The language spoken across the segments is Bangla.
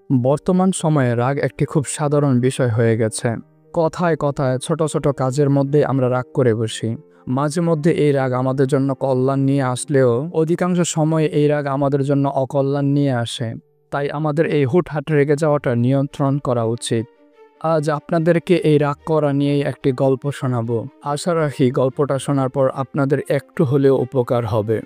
বর্তমান সময়ে রাগ একটি খুব সাধারণ বিষয় হয়ে গেছে। কথায় কথায় ছোট ছোট কাজের মধ্যে আমরা রাগ করে বসি। মাঝে মধ্যে এই রাগ আমাদের জন্য কল্যাণ নিয়ে আসলেও অধিকাংশ সময় এই রাগ আমাদের জন্য অকল্যাণ নিয়ে আসে। তাই আমাদের এই হুটহাট রেগে যাওয়াটা নিয়ন্ত্রণ করা উচিত। আজ আপনাদেরকে এই রাগ করা নিয়েই একটি গল্প শোনাবো। আশা রাখি গল্পটা শোনার পর আপনাদের একটু হলেও উপকার হবে।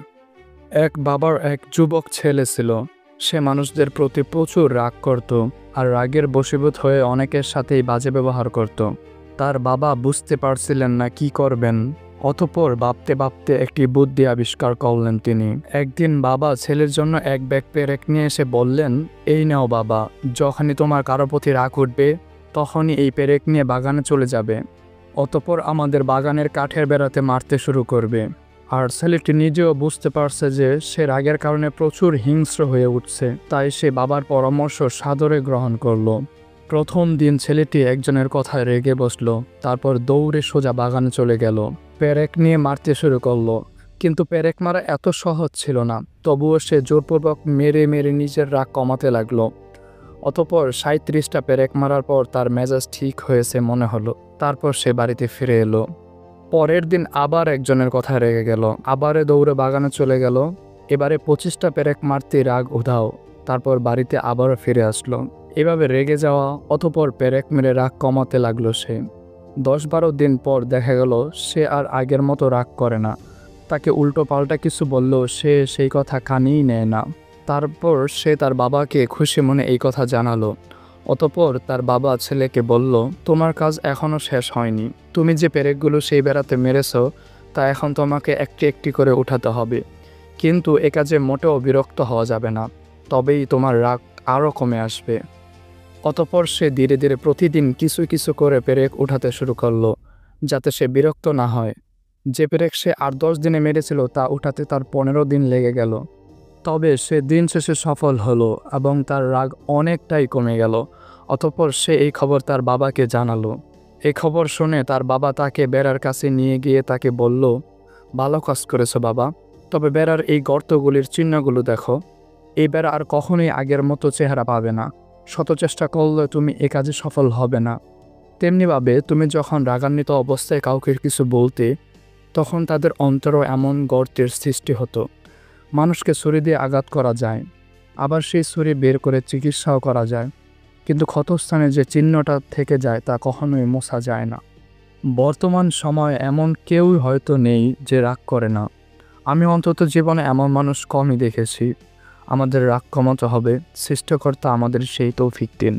এক বাবার এক যুবক ছেলে ছিল। সে মানুষদের প্রতি প্রচুর রাগ করত আর রাগের বশীভূত হয়ে অনেকের সাথেই বাজে ব্যবহার করত। তার বাবা বুঝতে পারছিলেন না কি করবেন। অতঃপর ভাবতে ভাবতে একটি বুদ্ধি আবিষ্কার করলেন তিনি। একদিন বাবা ছেলের জন্য এক ব্যাগ পেরেক নিয়ে এসে বললেন, এই নাও বাবা, যখনই তোমার কারো প্রতি রাগ উঠবে তখনই এই পেরেক নিয়ে বাগানে চলে যাবে। অতঃপর আমাদের বাগানের কাঠের বেড়াতে মারতে শুরু করবে। আর ছেলেটি নিজেও বুঝতে পারছে যে সে রাগের কারণে প্রচুর হিংস্র হয়ে উঠছে, তাই সে বাবার পরামর্শ সাদরে গ্রহণ করলো। প্রথম দিন ছেলেটি একজনের কথায় রেগে বসলো, তারপর দৌড়ে সোজা বাগানে চলে গেল। পেরেক নিয়ে মারতে শুরু করলো, কিন্তু পেরেক মারা এত সহজ ছিল না। তবুও সে জোরপূর্বক মেরে মেরে নিজের রাগ কমাতে লাগলো। অতঃপর 37টা পেরেক মারার পর তার মেজাজ ঠিক হয়েছে মনে হলো। তারপর সে বাড়িতে ফিরে এলো। পরের দিন আবার একজনের কথায় রেগে গেল, আবারে দৌড়ে বাগানে চলে গেল। এবারে 25টা পেরেক মারতেই রাগ উধাও। তারপর বাড়িতে আবারও ফিরে আসলো। এভাবে রেগে যাওয়া, অতঃপর পেরেক মেরে রাগ কমাতে লাগলো সে। 10-12 দিন পর দেখা গেল সে আর আগের মতো রাগ করে না। তাকে উল্টো পাল্টা কিছু বললেও সে সেই কথা কানেই নেয় না। তারপর সে তার বাবাকে খুশি মনে এই কথা জানালো। অতঃপর তার বাবা ছেলেকে বলল, তোমার কাজ এখনও শেষ হয়নি। তুমি যে পেরেকগুলো সেই বেড়াতে মেরেছ তা এখন তোমাকে একটি একটি করে উঠাতে হবে। কিন্তু এ কাজে মোটেও বিরক্ত হওয়া যাবে না, তবেই তোমার রাগ আরও কমে আসবে। অতঃপর সে ধীরে ধীরে প্রতিদিন কিছু কিছু করে পেরেক উঠাতে শুরু করলো, যাতে সে বিরক্ত না হয়। যে পেরেক সে 8-10 দিনে মেরেছিল তা উঠাতে তার 15 দিন লেগে গেল। তবে সে দিন শেষে সফল হলো এবং তার রাগ অনেকটাই কমে গেল। অতঃপর সে এই খবর তার বাবাকে জানালো। এই খবর শুনে তার বাবা তাকে বেড়ার কাছে নিয়ে গিয়ে তাকে বলল, ভালো কাজ করেছো বাবা, তবে বেড়ার এই গর্তগুলির চিহ্নগুলো দেখো। এই বেড়া আর কখনোই আগের মতো চেহারা পাবে না। শত চেষ্টা করলে তুমি এ কাজে সফল হবে না। তেমনিভাবে তুমি যখন রাগান্বিত অবস্থায় কাউকে কিছু বলতে, তখন তাদের অন্তরও এমন গর্তের সৃষ্টি হতো। মানুষকে ছুরি দিয়ে আঘাত করা যায়, আবার সেই ছুরি বের করে চিকিৎসাও করা যায়, কিন্তু ক্ষতস্থানে যে চিহ্নটা থেকে যায় তা কখনোই মোছা যায় না। বর্তমান সময়ে এমন কেউই হয়তো নেই যে রাগ করে না। আমি অন্তত জীবনে এমন মানুষ কমই দেখেছি। আমাদের রাগ কমাতে হবে, সৃষ্টিকর্তা আমাদের সেই তৌফিক দিন।